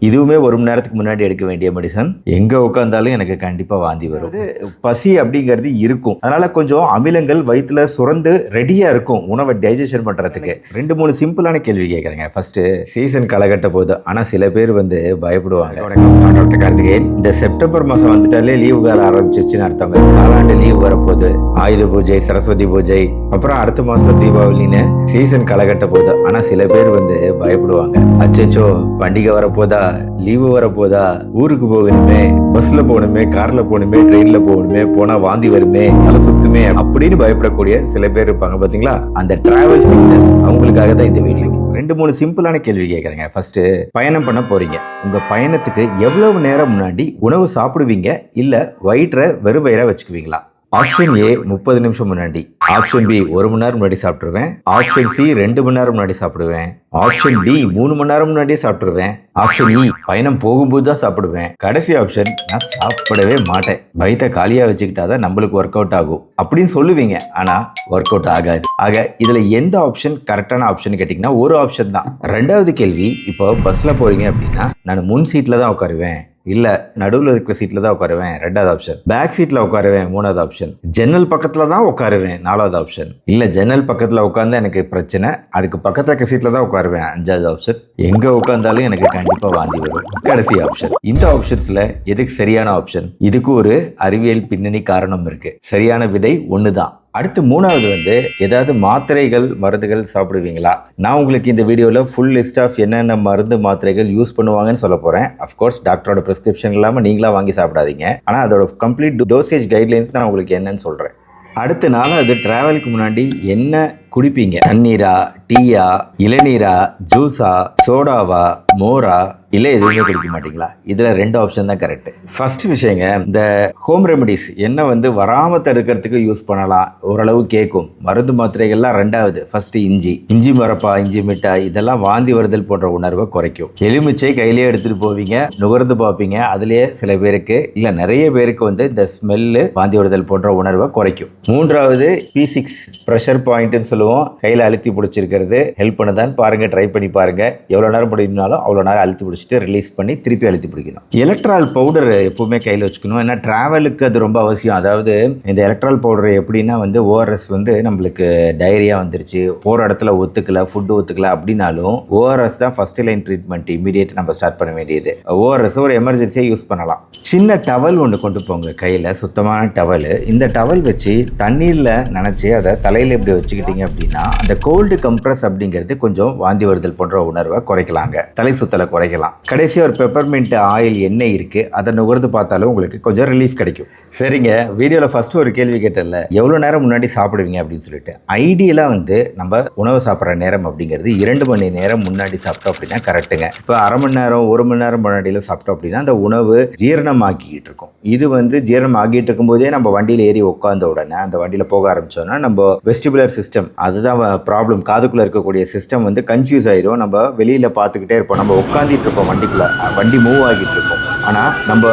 இதுவுமே 1 மணி நேரத்துக்கு முன்னாடி எடுக்க வேண்டிய மெடிசன். எங்க உட்கார்ந்தாலும் எனக்கு கண்டிப்பா வாந்தி வரும். பசி அப்படிங்கிறது இருக்கும், அதனால கொஞ்சம் அமிலங்கள் வயிற்றுல சுரந்து ரெடியா இருக்கும் உணவை டைஜஷன் பண்றதுக்கு. 2-3 சிம்பிளான கேள்வி கேட்கறேங்க. ஃபர்ஸ்ட், சீசன் களைகட்ட போகுது, ஆனா சில பேர் பயப்படுவாங்க. டாக்டர் கார்த்திகேயன், இந்த செப்டம்பர் மாசம் வந்துட்டாலே லீவு கால ஆரம்பிச்சிருச்சுன்னு அர்த்தங்க. காலாண்டு லீவு வரப்போகுது, ஆயுத பூஜை, சரஸ்வதி பூஜை, அப்புறம் அடுத்த மாசம் தீபாவளின்னு சீசன் களைகட்ட போகுது. ஆனா சில பேர் பயப்படுவாங்க. அச்சோ, பண்டிகை வரப்போதா, லீவு வரப்போதா, ஊருக்கு போகணுமே, பஸ்ல போகணுமே, கார்ல போகணுமே, ட்ரெயின்ல போகணுமே, போனா வாந்தி வருமே, தலை சுத்துமே அப்படின்னு பயப்படக்கூடிய சில பேர் இருப்பாங்க பாத்தீங்களா. அந்த டிராவல் சிக்னஸ் அவங்களுக்காக தான் இந்த வீடியோ. 2-3 சிம்பிளான கேள்வி கேட்கறேங்க. ஃபர்ஸ்ட், பயணம் பண்ண போறீங்க. உங்க பயணத்துக்கு எவ்வளவு நேரம் முன்னாடி உணவு சாப்பிடுவீங்க, இல்ல வயிற்ற வெறும் வயிறா வச்சுக்குவீங்களா? ஆப்ஷன் ஏ 30 நிமிஷம் முன்னாடி, ஆப்ஷன் பி 1 மணி நேரம் முன்னாடி சாப்பிட்டுருவேன், ஆப்ஷன் சி 2 மணி நேரம் முன்னாடி சாப்பிடுவேன், ஆப்ஷன் டி 3 மணி நேரம் முன்னாடியே சாப்பிட்டுருவேன், ஆப்ஷன் இ பயணம் போகும்போது தான் சாப்பிடுவேன், கடைசி ஆப்ஷன் நான் சாப்பிடவே மாட்டேன், வயிற்ற காலியா வச்சுக்கிட்டாதான் நம்மளுக்கு ஒர்க் அவுட் ஆகும் அப்படின்னு சொல்லுவீங்க. ஆனா ஒர்க் அவுட் ஆகாது. ஆக இதுல எந்த ஆப்ஷன் கரெக்டான ஆப்ஷன் கேட்டீங்கன்னா ஒரு ஆப்ஷன் தான். 2வது கேள்வி, இப்போ பஸ்ல போறீங்க அப்படின்னா நான் முன் சீட்ல தான் உட்காருவேன், இல்ல நடுவில் இருக்கிற சீட்ல தான் உட்காருவேன், 2வது ஆப்ஷன். பேக் சீட்ல உட்காருவேன், 3வது ஆப்ஷன். ஜன்னல் பக்கத்துல தான் உட்காருவேன், 4வது ஆப்ஷன். இல்ல ஜன்னல் பக்கத்துல உட்கார்ந்தா எனக்கு பிரச்சனை, அதுக்கு பக்கத்துல இருக்க சீட்ல தான் உட்காருவேன், 5வது ஆப்ஷன். எங்க உட்கார்ந்தாலும் எனக்கு கண்டிப்பா வாந்தி வரும், கடைசி ஆப்ஷன். இந்த ஆப்ஷன்ஸ்ல எதுக்கு சரியான ஆப்ஷன்? இதுக்கு ஒரு அறிவியல் பின்னணி காரணம் இருக்கு. சரியான விடை ஒண்ணுதான். அடுத்து 3வது ஏதாவது மாத்திரைகள் மருந்துகள் சாப்பிடுவீங்களா? நான் உங்களுக்கு இந்த வீடியோவில் ஃபுல் லிஸ்ட் ஆஃப் என்னென்ன மருந்து மாத்திரைகள் யூஸ் பண்ணுவாங்கன்னு சொல்ல போகிறேன். அஃப்கோர்ஸ் டாக்டரோட ப்ரிஸ்கிரிப்ஷன் இல்லாமல் நீங்களா வாங்கி சாப்பிடாதீங்க. ஆனால் அதோட கம்ப்ளீட் டோசேஜ் கைட்லைன்ஸ் நான் உங்களுக்கு என்னன்னு சொல்கிறேன். அடுத்த 4வது, டிராவலுக்கு முன்னாடி என்ன குடிப்பீங்க? தண்ணீரா, டீயா, இளநீரா, ஜூஸா, சோடாவா, மோரா, இல்ல எதுவுமே குடிக்க மாட்டீங்களா? இதுல 2 ஆப்ஷன் தான் கரெக்ட். ஃபர்ஸ்ட் விஷயங்க, இந்த ஹோம் ரெமடிஸ் என்ன வராம தடுக்கிறதுக்கு யூஸ் பண்ணலாம், ஓரளவு கேட்கும். மருந்து மாத்திரைகள்லாம் 2வது. ஃபர்ஸ்ட் இஞ்சி மரப்பா, இஞ்சி மிட்டாய், இதெல்லாம் வாந்தி வருதல் போன்ற உணர்வை குறைக்கும். எலுமிச்சை கையிலேயே எடுத்துட்டு போவீங்க, நுகர்ந்து பார்ப்பீங்க, அதுலயே சில பேருக்கு இல்ல நிறைய பேருக்கு இந்த ஸ்மெல்லு வாந்தி வருதல் போன்ற உணர்வை குறைக்கும். 3வது P6 ப்ரெஷர் பாயிண்ட்னு சொல்லுவோம். கையில அழுத்தி பிடிச்சிருக்கிறது ஹெல்ப் பண்ணுதான்னு பாருங்க, ட்ரை பண்ணி பாருங்க. எவ்வளவு நேரம் பிடிக்கணும் அவ்வளவு நேரம் அழுத்தி பிடிச்சிட்டு ரிலீஸ் பண்ணி திருப்பி அழுத்தி பிடிக்கணும். எலக்ட்ரால் பவுடர் எப்பவுமே கையில் வச்சுக்கணும், ஏன்னா டிராவலுக்கு அது ரொம்ப அவசியம். அதாவது இந்த எலக்ட்ரால் பவுடர் எப்படின்னா ORS நம்மளுக்கு டைரியா வந்துருச்சு, போற இடத்துல ஒத்துக்கல, ஃபுட்டு ஒத்துக்கல அப்படின்னாலும் ORS தான் ஃபர்ஸ்ட் லைன் ட்ரீட்மெண்ட். இமீடியட் நம்ம ஸ்டார்ட் பண்ண வேண்டியது. ORS ஒரு எமர்ஜென்சியை யூஸ் பண்ணலாம். சின்ன டவல் ஒன்று கொண்டு போங்க கையில், சுத்தமான டவல். இந்த டவல் வச்சு தண்ணீரில் நினச்சி அதை தலையில் இப்படி வச்சுக்கிட்டீங்க அப்படின்னா அந்த கோல்டு கம்ப்ரஸ் அப்படிங்கிறது கொஞ்சம் வாந்தி வருதல் போன்ற உணர்வை குறைக்கலாங்க, தலை சுத்தலை குறைக்கலாம். கடைசியாக ஒரு பெப்பர்மெண்ட் ஆயில் எண்ணெய் இருக்கு, அதை நுகர்ந்து பார்த்தாலும் உங்களுக்கு கொஞ்சம் ரிலீஃப் கிடைக்கும். சரிங்க, வீடியோவில் ஃபர்ஸ்ட் ஒரு கேள்வி கேட்டல, எவ்வளோ நேரம் முன்னாடி சாப்பிடுவீங்க அப்படின்னு சொல்லிட்டு. ஐடியலாக நம்ம உணவு சாப்பிட்ற நேரம் அப்படிங்கிறது 2 மணி நேரம் முன்னாடி சாப்பிட்டோம் அப்படின்னா கரெக்டுங்க. இப்போ அரை மணி நேரம் 1 மணி நேரம் முன்னாடியில் சாப்பிட்டோம் அப்படின்னா அந்த உணவு ஜீரணமாக்கிட்டு இருக்கும். இது ஜீரணம் ஆகிட்டு இருக்கும் போதே நம்ம வண்டியில் ஏறி உட்காந்த உடனே அந்த வண்டியில் போக ஆரம்பிச்சோம்னா நம்ம வெஸ்டிபுலர் சிஸ்டம், அதுதான் ப்ராப்ளம். காதுக்குள்ள இருக்கக்கூடிய சிஸ்டம் கன்ஃபியூஸ் ஆயிரும். நம்ம வெளியில பார்த்துக்கிட்டே இருப்போம், நம்ம உட்காந்துட்டு இருப்போம் வண்டிக்குள்ள, வண்டி மூவ் ஆகிட்டு இருக்கும். ஆனால் நம்ம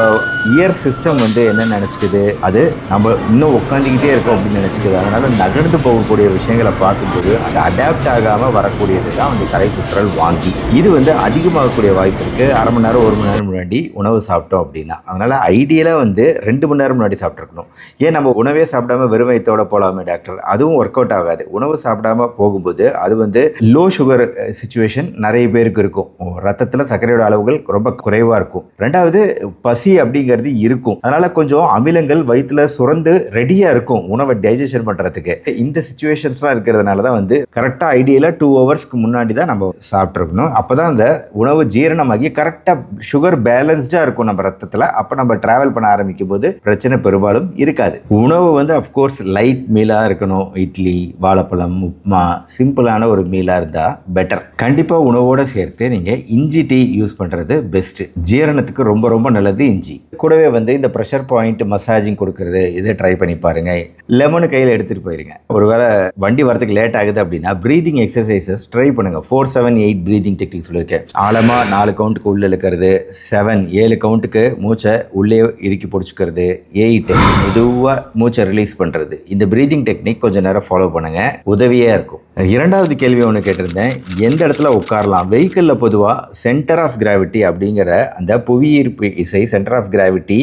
இயர் சிஸ்டம் என்ன நினச்சிக்குது, அது நம்ம இன்னும் உட்காந்துக்கிட்டே இருக்கோம் அப்படின்னு நினச்சிக்குது. அதனால நகர்ந்து போகக்கூடிய விஷயங்களை பார்க்கும்போது அது அடாப்ட் ஆகாமல் வரக்கூடியது தான் தலை சுற்றல் வாந்தி. இது அதிகமாகக்கூடிய வாய்ப்பு இருக்குது அரை மணி நேரம் 1 மணி நேரம் முன்னாடி உணவு சாப்பிட்டோம் அப்படின்னா. அதனால் ஐடியலாக 2 மணி நேரம் முன்னாடி சாப்பிட்ருக்கணும். ஏன் நம்ம உணவே சாப்பிடாம வெறும் வயிற்றோட போகலாமே டாக்டர், அதுவும் ஒர்க் அவுட் ஆகாது. உணவு சாப்பிடாம போகும்போது அது லோ சுகர் சிச்சுவேஷன் நிறைய பேருக்கு இருக்கும், ரத்தத்தில் சர்க்கரையோட அளவுகள் ரொம்ப குறைவாக இருக்கும். 2வது பசி அப்படிங்கிறது இருக்கும், அதனால கொஞ்சம் அமிலங்கள் வயிற்றுல சுரந்து ரெடியா இருக்கும் உணவை டைஜஷன் பண்றதுக்கு. இந்த சிச்சுவேஷன்ஸ்லாம் இருக்கிறதுனால தான் கரெக்டா ஐடியலா 2 ஹவர்ஸ்க்கு முன்னாடி தான் நம்ம சாப்பிட்ருக்கணும். அப்பதான் அந்த உணவு ஜீரணமாகி கரெக்டா சுகர் பேலன்ஸ்டா இருக்கும் நம்ம ரத்தத்துல. அப்ப நம்ம டிராவல் பண்ண ஆரம்பிக்கும் போது பிரச்சனை பெரும்பாலும் இருக்காது. உணவு அஃப்கோர்ஸ் லைட் மீலா இருக்கணும். இட்லி, வாழைப்பழம், உப்மா, சிம்பிளான ஒரு மீலா இருந்தா பெட்டர். கண்டிப்பா உணவோட சேர்த்து நீங்க இஞ்சி டீ யூஸ் பண்றது பெஸ்ட். ஜீரணத்துக்கு ரொம்ப ரொம்ப நல்லது இஞ்சி. கூடவே வந்து இந்த ப்ரெஷர் பாயிண்ட் மசாஜிங் கொடுக்கறது இதை ட்ரை பண்ணி பாருங்க. லெமனு கையில் எடுத்துட்டு போயிருங்க. ஒருவேளை வண்டி வரதுக்கு லேட் ஆகுது அப்படின்னா பிரீதிங் எக்ஸசைசஸ் ட்ரை பண்ணுங்க. 4-7-8 பிரீதிங் டெக்னிக் சொல்லியிருக்கேன். ஆழமா 4 கவுண்ட்டுக்கு உள்ள இழுக்கிறது, 7 கவுண்ட்டுக்கு மூச்சை உள்ளே இறுக்கி பிடிச்சிக்கிறது, 8 மெதுவாக மூச்சை ரிலீஸ் பண்ணுறது. இந்த பிரீதிங் டெக்னிக் கொஞ்சம் நேரம் ஃபாலோ பண்ணுங்க, உதவியாக இருக்கும். இரண்டாவது கேள்வி ஒன்று கேட்டிருந்தேன், எந்த இடத்துல உட்காரலாம்? வெஹிக்கிளில் பொதுவாக சென்டர் ஆஃப் கிராவிட்டி அப்படிங்கிற அந்த புவியீர்ப்பு இசை சென்டர் ஆஃப் கிராவிட்டி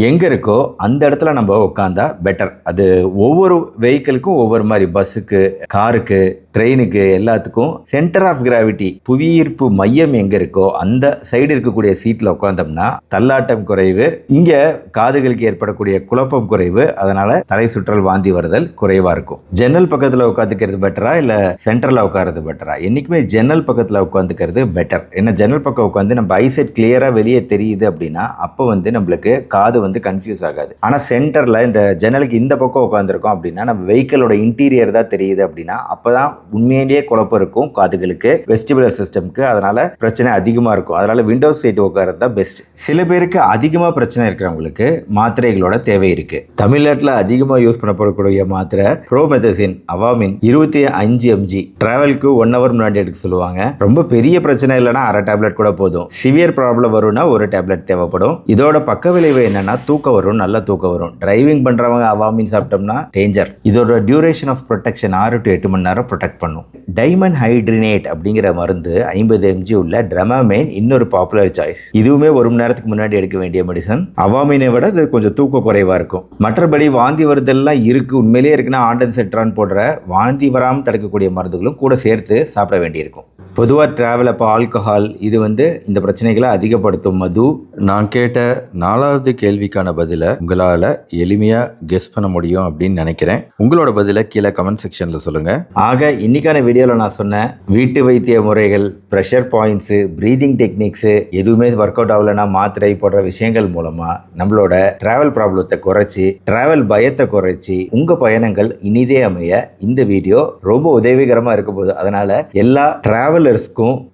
எங்கே இருக்கோ அந்த இடத்துல நம்ம உட்காந்தா பெட்டர். அது ஒவ்வொரு வெஹிக்கிளுக்கும் ஒவ்வொரு மாதிரி, பஸ்ஸுக்கு, காருக்கு, ட்ரெயினுக்கு எல்லாத்துக்கும் சென்டர் ஆஃப் கிராவிட்டி புவியீர்ப்பு மையம் எங்கே இருக்கோ அந்த சைடு இருக்கக்கூடிய சீட்டில் உட்காந்தோம்னா தள்ளாட்டம் குறைவு, இங்கே காதுகளுக்கு ஏற்படக்கூடிய குழப்பம் குறைவு, அதனால தலை சுற்றல் வாந்தி வருதல் குறைவாக இருக்கும். ஜன்னல் பக்கத்தில் உட்காந்துக்கிறது பெட்டரா இல்லை சென்டரில் உட்கார்றது பெட்டரா? என்றைக்குமே ஜன்னல் பக்கத்தில் உட்காந்துக்கிறது பெட்டர். ஏன்னா ஜன்னல் பக்கம் உட்காந்து நம்ம ஐசெட் கிளியராக வெளியே தெரியுது அப்படின்னா அப்போ வந்து நம்மளுக்கு காது வந்து கன்ஃபியூஸ் ஆகாது. ஆனால் சென்டரில் இந்த ஜன்னலுக்கு இந்த பக்கம் உட்காந்துருக்கோம் அப்படின்னா நம்ம வெஹிக்கிளோட இன்டீரியர் தான் தெரியுது அப்படின்னா அப்போ தான் உண்மையிலேயே குழப்பம் இருக்கும் காதுகளுக்கு, வெஸ்டிபுலர் சிஸ்டம்க்கு. அதனால பிரச்சனை அதிகமாக இருக்கும். அதனால விண்டோஸ் சீட் உட்கார்றது தான் பெஸ்ட். சில பேருக்கு அதிகமாக பிரச்சனை இருக்கிறவங்களுக்கு மாத்திரைகளோட தேவை இருக்கு. தமிழ்நாட்டில் அதிகமாக யூஸ் பண்ணப்படக்கூடிய மாத்திரை ப்ரோமெத்தசின், அவாமின் 25 mg. டிராவலுக்கு 1 hour முன்னாடி எடுக்க சொல்லுவாங்க. ரொம்ப பெரிய பிரச்சனை இல்லைன்னா அரை டேப்லெட் கூட போதும். சிவியர் ப்ராப்ளம் வரும்னா ஒரு டேப்லெட் தேவைப்படும். இதோட பக்க விளைவு என்னன்னா தூக்கம் வரும், நல்ல தூக்கம் வரும். டிரைவிங் பண்றவங்க அவாமின் சாப்பிட்டோம்னா டேஞ்சர். இதோட டியூரேஷன் ஆஃப் ப்ரொடெக்ஷன் 6 to 8 மணி நேரம் ப்ரொடெக்ட் பண்ணும். டைமண்ட் ஹைட்ரினேட் அப்படிங்கிற மருந்து 50 mg உள்ள ட்ரமாமைன் இன்னொரு பாப்புலர் சாய்ஸ். இதுவுமே 1 மணி நேரத்துக்கு முன்னாடி எடுக்க வேண்டிய மெடிசன். அவாமினை விட இது கொஞ்சம் தூக்க குறைவா இருக்கும். மற்றபடி வாந்தி வருதெல்லாம் இருக்கு, உண்மையிலேயே இருக்குன்னா ஆண்டன் செட்ரான் போடுற வாந்தி வராமல் தடுக்கக்கூடிய மருந்துகளும் கூட சேர்த்து சாப்பிட வேண்டியிருக்கும். பொதுவாக ட்ராவல் அப்போ ஆல்கஹால் இது வந்து இந்த பிரச்சனைகளை அதிகப்படுத்தும். மது. நான் கேட்ட 4வது கேள்விக்கான பதிலை உங்களால் எளிமையாக கெஸ் பண்ண முடியும் அப்படின்னு நினைக்கிறேன். உங்களோட பதிலை கீழே கமெண்ட் செக்ஷனில் சொல்லுங்கள். ஆக இன்னைக்கான வீடியோவில் நான் சொன்னேன் வீட்டு வைத்திய முறைகள், ப்ரெஷர் பாயிண்ட்ஸு, ப்ரீதிங் டெக்னிக்ஸு எதுவுமே ஒர்க் அவுட் ஆகலைன்னா மாத்திரை போடுற விஷயங்கள் மூலமாக நம்மளோட ட்ராவல் ப்ராப்ளத்தை குறைச்சி, ட்ராவல் பயத்தை குறைச்சி உங்கள் பயணங்கள் இனிதே அமைய இந்த வீடியோ ரொம்ப உதவிகரமாக இருக்க போகுது. அதனால் எல்லா ட்ராவல்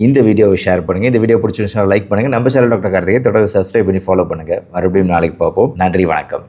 இந்த வீடியோவை ஷேர் பண்ணுங்க. இந்த வீடியோ பிடிச்சிருந்தா லைக் பண்ணுங்க. நம்ம சேனல் டாக்டர் கார்த்திகை தொடர்ந்து சப்ஸ்கிரைப் பண்ணி ஃபாலோ பண்ணுங்க. மறுபடியும் நாளைக்கு பார்ப்போம். நன்றி, வணக்கம்.